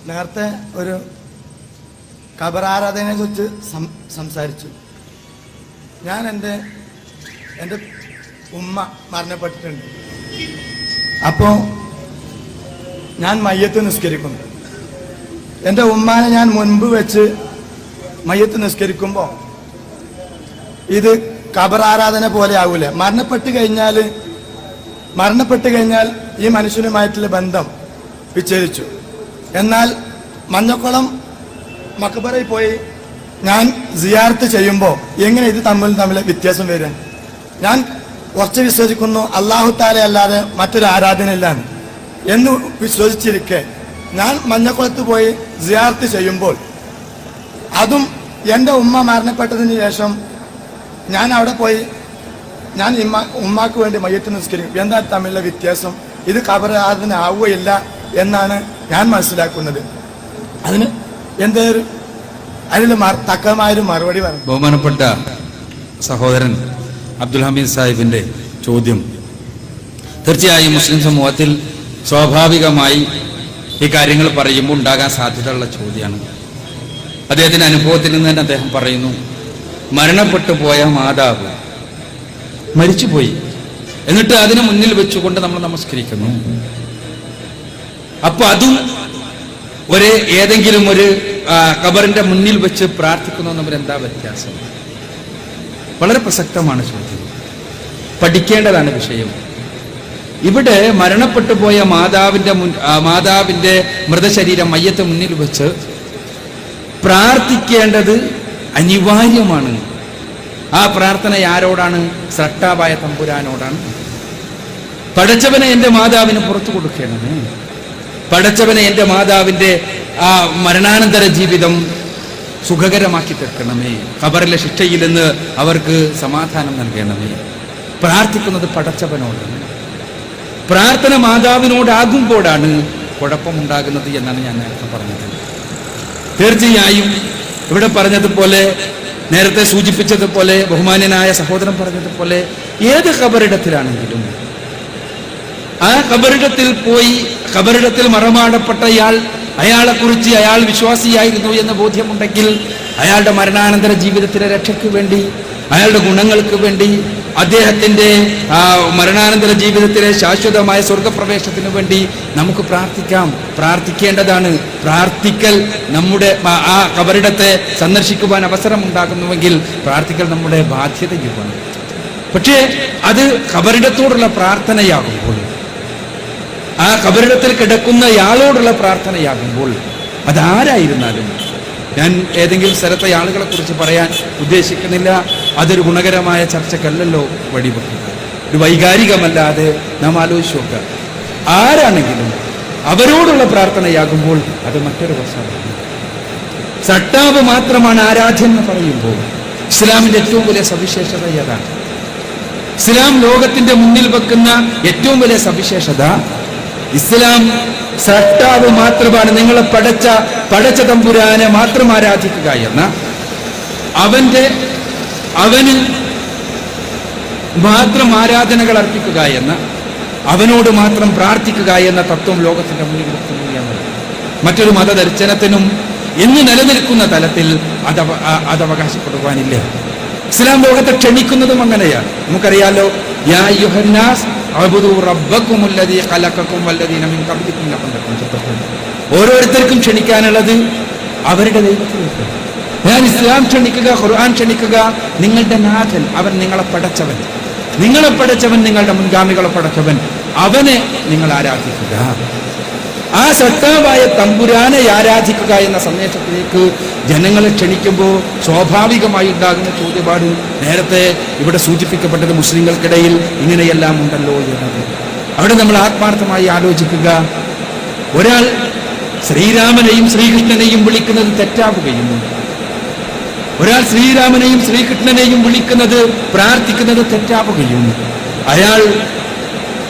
നേരത്തെ ഒരു ഖബറാരാധനയെ കുറിച്ച് സംസാരിച്ചു. ഞാൻ എൻ്റെ ഉമ്മ മരണപ്പെട്ടിട്ടുണ്ട്. അപ്പോൾ ഞാൻ മയ്യത്ത് നിസ്കരിക്കുന്നു. എൻ്റെ ഉമ്മാനെ ഞാൻ മുൻപ് വെച്ച് മയ്യത്ത് നിസ്കരിക്കുമ്പോൾ ഇത് ഖബറാരാധന പോലെ ആവൂല. മരണപ്പെട്ട് കഴിഞ്ഞാൽ ഈ മനുഷ്യനുമായിട്ടുള്ള ബന്ധം വിച്ഛേദിച്ചു. എന്നാൽ മഞ്ഞക്കുളം മക്ബറയിൽ പോയി ഞാൻ സിയാറത്ത് ചെയ്യുമ്പോൾ എങ്ങനെ ഇത് തമ്മിൽ വ്യത്യാസം വരിക? ഞാൻ കുറച്ച് വിശ്വസിക്കുന്നു അല്ലാഹു തആല അല്ലാതെ മറ്റൊരു ആരാധനയില്ല എന്ന് വിശ്വസിച്ചിരിക്കെ ഞാൻ മഞ്ഞക്കുളത്ത് പോയി സിയാറത്ത് ചെയ്യുമ്പോൾ അതും എൻ്റെ ഉമ്മ മരണപ്പെട്ടതിന് ശേഷം ഞാൻ അവിടെ പോയി ഞാൻ ഉമ്മാക്ക് വേണ്ടി മയ്യത്ത് നിസ്കരിക്കും. എന്താ തമ്മിലുള്ള വ്യത്യാസം? ഇത് ഖബറാരാധന ആവുകയില്ല എന്നാണ് ഞാൻ മനസ്സിലാക്കുന്നത്. അതിന് അതിൽ തക്കമായൊരു മറുപടി പറഞ്ഞു. ബഹുമാനപ്പെട്ട സഹോദരൻ അബ്ദുൽ ഹമീദ് സാഹിബിന്റെ ചോദ്യം തീർച്ചയായും മുസ്ലിം സമൂഹത്തിൽ സ്വാഭാവികമായി ഈ കാര്യങ്ങൾ പറയുമ്പോൾ ഉണ്ടാകാൻ സാധ്യതയുള്ള ചോദ്യമാണ്. അദ്ദേഹത്തിന്റെ അനുഭവത്തിൽ നിന്ന് തന്നെ അദ്ദേഹം പറയുന്നു, മരണപ്പെട്ടു പോയ മാതാവ് മരിച്ചുപോയി, എന്നിട്ട് അതിന് മുന്നിൽ വെച്ചുകൊണ്ട് നമ്മൾ നമസ്കരിക്കുന്നു. അപ്പൊ അതും ഏതെങ്കിലും ഒരു ഖബറിന്റെ മുന്നിൽ വെച്ച് പ്രാർത്ഥിക്കുന്നു തമ്മിൽ എന്താ വ്യത്യാസം? വളരെ പ്രസക്തമാണ് ചോദ്യം, പഠിക്കേണ്ടതാണ് വിഷയം. ഇവിടെ മരണപ്പെട്ടു പോയ മാതാവിന്റെ മൃതശരീരം മയ്യത്ത് മുന്നിൽ വെച്ച് പ്രാർത്ഥിക്കേണ്ടത് അനിവാര്യമാണ്. ആ പ്രാർത്ഥന ആരോടാണ്? സൃഷ്ടാവായ തമ്പുരാനോടാണ്. പടച്ചവനെ എൻ്റെ മാതാവിന് പുറത്തു കൊടുക്കണമേ, പടച്ചവനെ എൻ്റെ മാതാവിൻ്റെ ആ മരണാനന്തര ജീവിതം സുഖകരമാക്കി തീർക്കണമേ, ഖബറിലെ ശിക്ഷയിൽ നിന്ന് അവർക്ക് സമാധാനം നൽകണമേ. പ്രാർത്ഥിക്കുന്നത് പടച്ചവനോടാണ്. പ്രാർത്ഥന മാതാവിനോടാകുമ്പോഴാണ് കുഴപ്പമുണ്ടാകുന്നത് എന്നാണ് ഞാൻ നേരത്തെ പറഞ്ഞത്. തീർച്ചയായും ഇവിടെ പറഞ്ഞതുപോലെ, നേരത്തെ സൂചിപ്പിച്ചതുപോലെ, ബഹുമാന്യനായ സഹോദരൻ പറഞ്ഞതുപോലെ, ഏത് ഖബറിടത്തിലാണെങ്കിലും ആ ഖബറിടത്തിൽ പോയി ഖബറിടത്തിൽ മറമാടപ്പെട്ട അയാളെക്കുറിച്ച് അയാൾ വിശ്വാസിയായിരുന്നു എന്ന് ബോധ്യമുണ്ടെങ്കിൽ അയാളുടെ മരണാനന്തര ജീവിതത്തിലെ രക്ഷയ്ക്ക് വേണ്ടി, അയാളുടെ ഗുണങ്ങൾക്ക് വേണ്ടി, അദ്ദേഹത്തിൻ്റെ മരണാനന്തര ജീവിതത്തിലെ ശാശ്വതമായ സ്വർഗപ്രവേശത്തിന് വേണ്ടി നമുക്ക് പ്രാർത്ഥിക്കേണ്ടതാണ്. പ്രാർത്ഥിക്കൽ നമ്മുടെ ആ ഖബറിടത്തെ സന്ദർശിക്കുവാൻ അവസരം ഉണ്ടാകുന്നുവെങ്കിൽ പ്രാർത്ഥിക്കൽ നമ്മുടെ ബാധ്യതയുമാണ്. പക്ഷേ അത് ഖബറിടത്തോടുള്ള പ്രാർത്ഥനയാകുമ്പോൾ, ആ ഖബറിടത്തിൽ കിടക്കുന്നയാളോടുള്ള പ്രാർത്ഥനയാകുമ്പോൾ, അതാരായിരുന്നാലും, ഞാൻ ഏതെങ്കിലും സ്ഥലത്തെ ആളുകളെ കുറിച്ച് പറയാൻ ഉദ്ദേശിക്കുന്നില്ല, അതൊരു ഗുണകരമായ ചർച്ചക്കല്ലല്ലോ വഴിവെക്കുക. ഒരു വൈകാരികമല്ലാതെ നാം ആലോചിച്ച് നോക്കുക. ആരാണെങ്കിലും അവരോടുള്ള പ്രാർത്ഥനയാകുമ്പോൾ അത് മറ്റൊരു വശമാണ്. സട്ടാവ് മാത്രമാണ് ആരാധ്യം എന്ന് പറയുമ്പോൾ ഇസ്ലാമിന്റെ ഏറ്റവും വലിയ സവിശേഷത ഏതാണ്? ഇസ്ലാം ലോകത്തിന്റെ മുന്നിൽ വെക്കുന്ന ഏറ്റവും വലിയ സവിശേഷത, ഇസ്ലാം സട്ടാവ് മാത്രമാണ്. നിങ്ങളെ പടച്ച തമ്പുരാനെ മാത്രം ആരാധിക്കുക എന്ന, അവന് മാത്രം ആരാധനകൾ അർപ്പിക്കുക എന്ന, അവനോട് മാത്രം പ്രാർത്ഥിക്കുക എന്ന തത്വം ലോകത്തിന്റെ മുന്നിൽ വെക്കുന്നു എന്നത് മറ്റൊരു മതദർശനത്തിനും ഇന്ന് നിലനിൽക്കുന്ന തലത്തിൽ അത് അവകാശപ്പെടുവാനില്ല. ഇസ്ലാം ലോകത്തെ ക്ഷണിക്കുന്നതും അങ്ങനെയാണ്. നമുക്കറിയാലോ, യാ അയ്യുഹന്നാസ് അഅ്ബുദൂ റബ്ബക്കുമുല്ലദീ ഖലഖക്കും വല്ലദീന മിൻ ഖബ്ലിക്കും ലഅല്ലക്കും തത്തഖൂൻ. ഓരോരുത്തർക്കും ക്ഷണിക്കാനുള്ളത് അവരുടെ ദൈവത്തിലേക്ക്. ഞാൻ ഇസ്ലാം ക്ഷണിക്കുക, ഖുർആൻ ക്ഷണിക്കുക, നിങ്ങളുടെ നാഥൻ, അവൻ നിങ്ങളെ പടച്ചവൻ, നിങ്ങളുടെ മുൻഗാമികളെ പടച്ചവൻ, അവനെ നിങ്ങൾ ആരാധിക്കുക. ആ സത്താവായ തമ്പുരാനെ ആരാധിക്കുക എന്ന സന്ദേശത്തിലേക്ക് ജനങ്ങളെ ക്ഷണിക്കുമ്പോൾ സ്വാഭാവികമായി ഉണ്ടാകുന്ന ചോദ്യപാട് നേരത്തെ ഇവിടെ സൂചിപ്പിക്കപ്പെട്ടത് മുസ്ലിങ്ങൾക്കിടയിൽ ഇങ്ങനെയെല്ലാം ഉണ്ടല്ലോ എന്നത്. അവിടെ നമ്മൾ ആത്മാർത്ഥമായി ആലോചിക്കുക. ഒരാൾ ശ്രീരാമനെയും ശ്രീകൃഷ്ണനെയും വിളിക്കുന്നത് തെറ്റാവുകയും, ഒരാൾ ശ്രീരാമനെയും ശ്രീകൃഷ്ണനെയും വിളിക്കുന്നത്, പ്രാർത്ഥിക്കുന്നത് തെറ്റാവുകയും, അയാൾ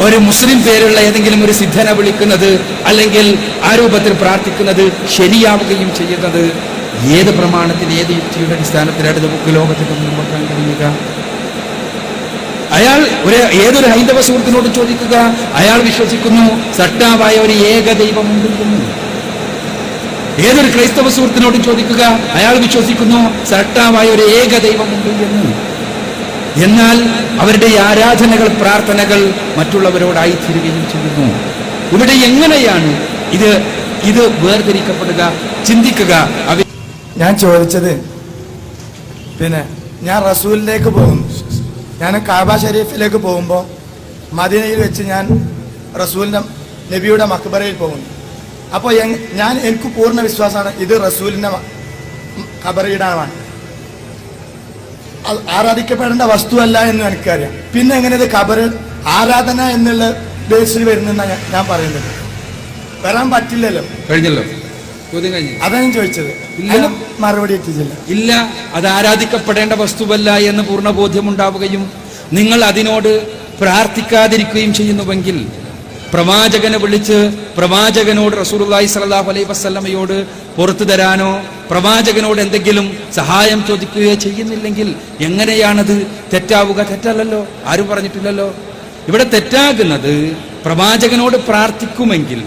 ഒരു മുസ്ലിം പേരുള്ള ഏതെങ്കിലും ഒരു സിദ്ധനെ വിളിക്കുന്നത് അല്ലെങ്കിൽ ആ രൂപത്തിൽ പ്രാർത്ഥിക്കുന്നത് ശരിയാവുകയും ചെയ്യുന്നത് ഏത് പ്രമാണത്തിൽ, ഏത് യുക്തിയുടെ അടിസ്ഥാനത്തിലാണ് നമുക്ക് ലോകത്തിൽ മുൻപോട്ടാൻ കഴിയുക? അയാൾ ഏതൊരു ഹൈന്ദവ സുഹൃത്തിനോട് ചോദിക്കുക, അയാൾ വിശ്വസിക്കുന്നു സട്ടാവായ ഒരു ഏക ദൈവമുണ്ടെന്ന്. ഏതൊരു ക്രൈസ്തവ സുഹൃത്തിനോടും ചോദിക്കുക, അയാൾ വിശ്വസിക്കുന്നു സൃഷ്ടാവായ ഒരു ഏക ദൈവമുണ്ട് എന്ന്. എന്നാൽ അവരുടെ ഈ ആരാധനകൾ, പ്രാർത്ഥനകൾ മറ്റുള്ളവരോടായി തീരുകയും ചെയ്യുന്നു. ഇവിടെ എങ്ങനെയാണ് ഇത് വേർതിരിക്കപ്പെടുക? ചിന്തിക്കുക. ഞാൻ ചോദിച്ചത്, പിന്നെ ഞാൻ റസൂലിലേക്ക് പോകും, ഞാൻ കാബ ഷരീഫിലേക്ക് പോകുമ്പോൾ മദീനയിൽ വെച്ച് ഞാൻ റസൂലിൻ്റെ നബിയുടെ മക്ബറയിൽ പോകുന്നു. അപ്പോൾ എനിക്ക് പൂർണ്ണ വിശ്വാസമാണ് ഇത് റസൂലിൻ്റെ ഖബറിയിടാണ്, ആരാധിക്കപ്പെടേണ്ട വസ്തുവല്ല എന്ന് എനിക്കറിയാം. പിന്നെ എങ്ങനെ ഇത് ഖബറിൽ ആരാധന എന്നുള്ള ബേസിൽ വരുന്നെന്നാണ് ഞാൻ പറയുന്നത്. വരാൻ പറ്റില്ലല്ലോ. കഴിഞ്ഞല്ലോ, ചോദ്യം കഴിഞ്ഞു. അതാണ് ചോദിച്ചത്. അതിന് മറുപടി എത്തിച്ചില്ല. ഇല്ല, അത് ആരാധിക്കപ്പെടേണ്ട വസ്തുവല്ല എന്ന് പൂർണ്ണ ബോധ്യമുണ്ടാവുകയും നിങ്ങൾ അതിനോട് പ്രാർത്ഥിക്കാതിരിക്കുകയും ചെയ്യുന്നുവെങ്കിൽ പ്രവാചകനെ വിളിച്ച് പ്രവാചകനോട് റസൂലുള്ളാഹി സ്വല്ലല്ലാഹു അലൈഹി വസല്ലമയോട് പുറത്തു തരാനോ പ്രവാചകനോട് എന്തെങ്കിലും സഹായം ചോദിക്കുകയോ ചെയ്യുന്നില്ലെങ്കിൽ എങ്ങനെയാണത് തെറ്റാവുക? തെറ്റല്ലല്ലോ, ആരും പറഞ്ഞിട്ടില്ലല്ലോ. ഇവിടെ തെറ്റാകുന്നത് പ്രവാചകനോട് പ്രാർത്ഥിക്കുമെങ്കിൽ,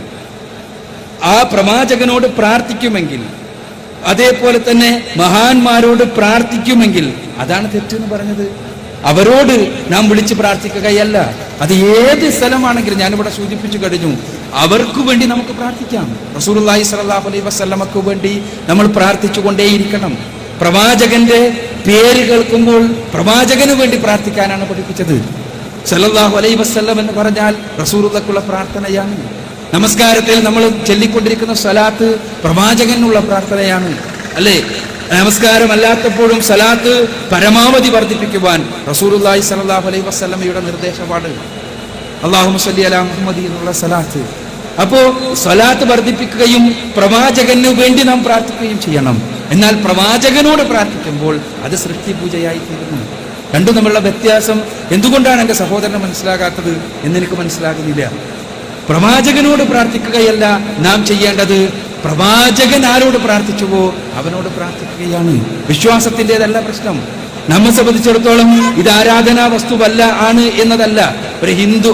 ആ പ്രവാചകനോട് പ്രാർത്ഥിക്കുമെങ്കിൽ, അതേപോലെ തന്നെ മഹാന്മാരോട് പ്രാർത്ഥിക്കുമെങ്കിൽ അതാണ് തെറ്റെന്ന് പറഞ്ഞത്. അവരോട് നാം വിളിച്ച് പ്രാർത്ഥിക്കുകയല്ല. അത് ഏത് സ്ഥലമാണെങ്കിലും ഞാനിവിടെ സൂചിപ്പിച്ചു കഴിഞ്ഞു. അവർക്ക് വേണ്ടി നമുക്ക് പ്രാർത്ഥിക്കാം. റസൂലുള്ളാഹി സ്വല്ലല്ലാഹു അലൈഹി വസല്ലമക്ക് വേണ്ടി നമ്മൾ പ്രാർത്ഥിച്ചു കൊണ്ടേയിരിക്കണം. പ്രവാചകന്റെ പേര് കേൾക്കുമ്പോൾ പ്രവാചകന് വേണ്ടി പ്രാർത്ഥിക്കാനാണ് പഠിപ്പിച്ചത്. സ്വല്ലല്ലാഹു അലൈഹി വസല്ലം എന്ന് പറഞ്ഞാൽ റസൂലുള്ളാഹിക്കുള്ള പ്രാർത്ഥനയാണ്. നമസ്കാരത്തിൽ നമ്മൾ ചൊല്ലിക്കൊണ്ടിരിക്കുന്ന സ്വലാത്ത് പ്രവാചകനുള്ള പ്രാർത്ഥനയാണ്, അല്ലേ? നമസ്കാരം അല്ലാത്തപ്പോഴും സലാത്ത് പരമാവധി വർദ്ധിപ്പിക്കുവാൻ റസൂലുള്ളാഹി സ്വല്ലല്ലാഹു അലൈഹി വസല്ലമയുടെ നിർദ്ദേശമാണ് അല്ലാഹുമ്മ സ്വല്ലി അലാ മുഹമ്മദി എന്നുള്ള സലാത്ത്. അപ്പോ സലാത്ത് വർദ്ധിപ്പിക്കുകയും പ്രവാചകന് വേണ്ടി നാം പ്രാർത്ഥിക്കുകയും ചെയ്യണം. എന്നാൽ പ്രവാചകനോട് പ്രാർത്ഥിക്കുമ്പോൾ അത് സൃഷ്ടി പൂജയായി തീരുന്നു. രണ്ടും തമ്മിലുള്ള വ്യത്യാസം എന്തുകൊണ്ടാണ് എൻ്റെ സഹോദരന് മനസ്സിലാകാത്തത് എന്നെനിക്ക് മനസ്സിലാകുന്നില്ല. പ്രവാചകനോട് പ്രാർത്ഥിക്കുകയല്ല നാം ചെയ്യേണ്ടത്, പ്രവാചകൻ ആരോട് പ്രാർത്ഥിച്ചുവോ അവനോട് പ്രാർത്ഥിക്കുകയാണ്. വിശ്വാസത്തിൻ്റെതല്ല പ്രശ്നം. നമ്മെ സംബന്ധിച്ചിടത്തോളം ഇത് ആരാധനാ വസ്തുവല്ല ആണ് എന്നതല്ല. ഒരു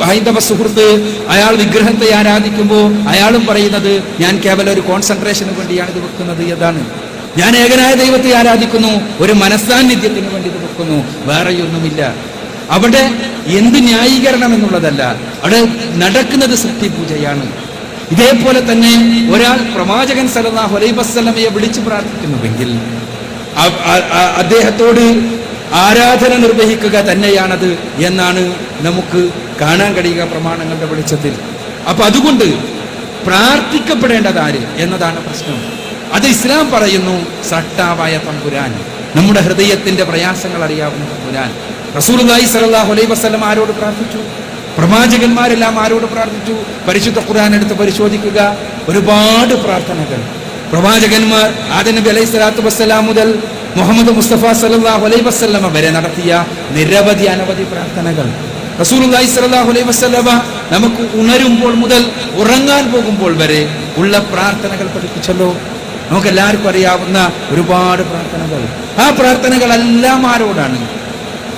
ഹൈന്ദവ സുഹൃത്ത് അയാൾ വിഗ്രഹത്തെ ആരാധിക്കുമ്പോൾ അയാളും പറയുന്നത് ഞാൻ കേവലം ഒരു കോൺസെൻട്രേഷന് വേണ്ടിയാണ് ഇത് വെക്കുന്നത് എന്നാണ്. ഞാൻ ഏകനായ ദൈവത്തെ ആരാധിക്കുന്നു, ഒരു മനസ്സാന്നിധ്യത്തിന് വേണ്ടി ഇത് വെക്കുന്നു, വേറെയൊന്നുമില്ല. അവിടെ എന്ത് ന്യായീകരണം എന്നുള്ളതല്ല, അവിടെ നടക്കുന്നത് സൃഷ്ടി പൂജയാണ്. ഇതേപോലെ തന്നെ ഒരാൾ പ്രവാചകൻ സല്ലല്ലാഹു അലൈഹി വസല്ലമയെ വിളിച്ചു പ്രാർത്ഥിക്കുന്നുവെങ്കിൽ അദ്ദേഹത്തോട് ആരാധന നിർവഹിക്കുക തന്നെയാണത് എന്നാണ് നമുക്ക് കാണാൻ കഴിയുക പ്രമാണങ്ങളുടെ വെളിച്ചത്തിൽ. അപ്പൊ അതുകൊണ്ട് പ്രാർത്ഥിക്കപ്പെടേണ്ടത് ആര് എന്നതാണ് പ്രശ്നം. അത് ഇസ്ലാം പറയുന്നു സട്ടാവായ തമ്പുരാൻ, നമ്മുടെ ഹൃദയത്തിന്റെ പ്രയാസങ്ങൾ അറിയാവുന്ന തമ്പുരാൻ. റസൂലുള്ളാഹി സ്വല്ലല്ലാഹു അലൈഹി വസല്ലം ആരോട് പ്രാർത്ഥിച്ചു? പ്രവാചകന്മാരെല്ലാം ആരോട് പ്രാർത്ഥിച്ചു? പരിശുദ്ധ ഖുർആൻ എടുത്ത് പരിശോധിക്കുക, ഒരുപാട് പ്രാർത്ഥനകൾ പ്രവാചകന്മാർ ആദം നബി അലൈഹി സ്വലാത്തു വസ്സലാം മുതൽ മുഹമ്മദ് മുസ്തഫ സല്ലല്ലാഹു അലൈഹി വസല്ലമ വരെ നടത്തിയ നിരവധി അനവധി പ്രാർത്ഥനകൾ. റസൂലുള്ളാഹി സ്വല്ലല്ലാഹു അലൈഹി വസല്ലമ നമുക്ക് ഉണരുമ്പോൾ മുതൽ ഉറങ്ങാൻ പോകുമ്പോൾ വരെ ഉള്ള പ്രാർത്ഥനകൾ പഠിപ്പിച്ചല്ലോ. നമുക്ക് എല്ലാവർക്കും അറിയാവുന്ന ഒരുപാട് പ്രാർത്ഥനകൾ. ആ പ്രാർത്ഥനകളെല്ലാം ആരോടാണ്?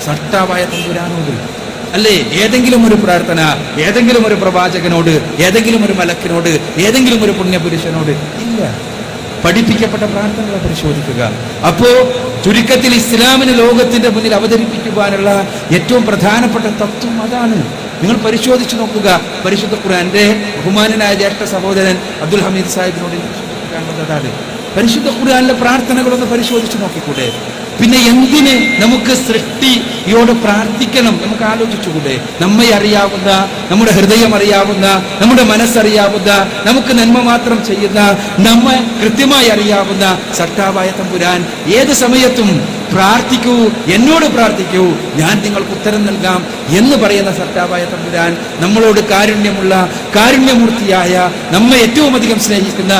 സട്ടാവായ തമ്പുരാനോട്, അല്ലേ? ഏതെങ്കിലും ഒരു പ്രാർത്ഥന ഏതെങ്കിലും ഒരു പ്രവാചകനോട്, ഏതെങ്കിലും ഒരു മലക്കിനോട്, ഏതെങ്കിലും ഒരു പുണ്യപുരുഷനോട് ഇല്ല. പഠിപ്പിക്കപ്പെട്ട പ്രാർത്ഥനകളെ പരിശോധിക്കുക. അപ്പോ ചുരുക്കത്തിൽ ഇസ്ലാമിന് ലോകത്തിന്റെ മുന്നിൽ അവതരിപ്പിക്കുവാനുള്ള ഏറ്റവും പ്രധാനപ്പെട്ട തത്വം അതാണ്. നിങ്ങൾ പരിശോധിച്ചു നോക്കുക. പരിശുദ്ധ ഖുർആന്റെ ബഹുമാനനായ ജ്യേഷ്ഠ സഹോദരൻ അബ്ദുൽ ഹമീദ് സാഹിബിനോട് കാണുന്നതാണ്. പരിശുദ്ധ ഖുർആനിലെ പ്രാർത്ഥനകളൊന്ന് പരിശോധിച്ചു നോക്കിക്കൂടെ? പിന്നെ എന്തിന് നമുക്ക് സൃഷ്ടിയോട് പ്രാർത്ഥിക്കണം? നമുക്ക് ആലോചിച്ചുകൂടെ? നമ്മെ അറിയാവുന്ന, നമ്മുടെ ഹൃദയം അറിയാവുന്ന, നമ്മുടെ മനസ്സറിയാവുന്ന, നമുക്ക് നന്മ മാത്രം ചെയ്യുന്ന, നമ്മെ കൃത്യമായി അറിയാവുന്ന സട്ടാവായ തമ്പുരാൻ ഏത് സമയത്തും പ്രാർത്ഥിക്കൂ, എന്നോട് പ്രാർത്ഥിക്കൂ, ഞാൻ നിങ്ങൾക്ക് ഉത്തരം നൽകാം എന്ന് പറയുന്ന സട്ടാവായ തമ്പുരാൻ, നമ്മളോട് കാരുണ്യമുള്ള, കാരുണ്യമൂർത്തിയായ, നമ്മെ ഏറ്റവും അധികം സ്നേഹിക്കുന്ന,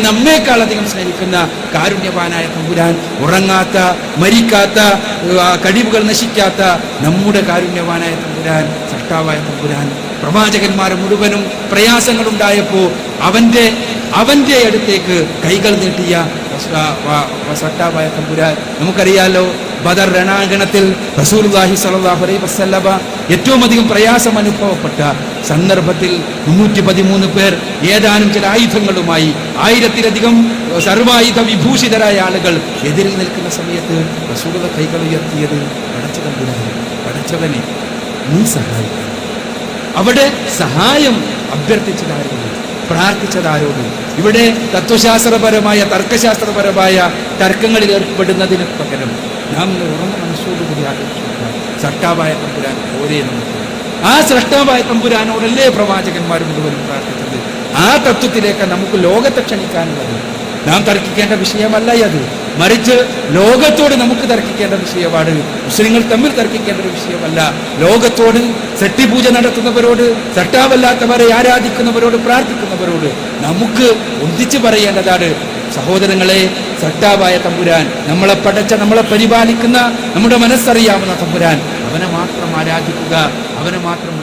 നമ്മേക്കാൾ അധികം സ്നേഹിക്കുന്ന കാരുണ്യവാനായ തമ്പുരാൻ, ഉറങ്ങാത്ത, മരിക്കാത്ത, കഴിവുകൾ നശിക്കാത്ത നമ്മുടെ കാരുണ്യവാനായ തമ്പുരാൻ, സട്ടാവായ തമ്പുരാൻ പ്രവാചകന്മാർ മുഴുവനും പ്രയാസങ്ങളുണ്ടായപ്പോൾ അവന്റെ അടുത്തേക്ക് കൈകൾ നീട്ടിയ സട്ടാവായ തമ്പുരാൻ. നമുക്കറിയാലോ, ബദർ രണാങ്കണത്തിൽ റസൂലുള്ളാഹി സ്വല്ലല്ലാഹു അലൈഹി വസല്ലമ ഏറ്റവും അധികം പ്രയാസം അനുഭവപ്പെട്ട സന്ദർഭത്തിൽ 313 പേർ ഏതാനും ചില ആയുധങ്ങളുമായി 1000-ലധികം സർവായുധ വിഭൂഷിതരായ ആളുകൾ എതിരിൽ നിൽക്കുന്ന സമയത്ത് റസൂലുള്ളാഹി കൈകൾ ഉയർത്തിയത് പടച്ച തമ്പുരാനെ, പടച്ചവനെ നീ സഹായിക്കണം. അവിടെ സഹായം അഭ്യർത്ഥിച്ചതാരോട്, പ്രാർത്ഥിച്ചതാരോട്? ഇവിടെ തത്വശാസ്ത്രപരമായ തർക്കശാസ്ത്രപരമായ തർക്കങ്ങളിൽ ഏർപ്പെടുന്നതിന് പകരം നാം ഉറന്ന മനസ്സോടുകൂടി ആലോചിക്കുക, സൃഷ്ടാവായ തമ്പുരാൻ ഓരേ നമുക്ക്. ആ സൃഷ്ടാവായ തമ്പുരാനോടല്ലേ പ്രവാചകന്മാർ മുഴുവനും പ്രാർത്ഥിച്ചത്? ആ തത്വത്തിലേക്ക് നമുക്ക് ലോകത്തെ ക്ഷണിക്കാനുള്ളത്. നാം തർക്കിക്കേണ്ട വിഷയമല്ല അത്, മറിച്ച് ലോകത്തോട് നമുക്ക് തർക്കിക്കേണ്ട വിഷയമാണ്. മുസ്ലിങ്ങൾ തമ്മിൽ തർക്കിക്കേണ്ട ഒരു വിഷയമല്ല. ലോകത്തോട്, സൃഷ്ടിപൂജ നടത്തുന്നവരോട്, സൃഷ്ടാവല്ലാത്തവരെ ആരാധിക്കുന്നവരോട്, പ്രാർത്ഥിക്കുന്നവരോട് നമുക്ക് ഒന്നിച്ചു പറയേണ്ടതാണ്, സഹോദരങ്ങളെ, സൃഷ്ടാവായ തമ്പുരാൻ, നമ്മളെ പടച്ച, നമ്മളെ പരിപാലിക്കുന്ന, നമ്മുടെ മനസ്സറിയാവുന്ന തമ്പുരാൻ, അവനെ മാത്രം ആരാധിക്കുക, അവനെ മാത്രം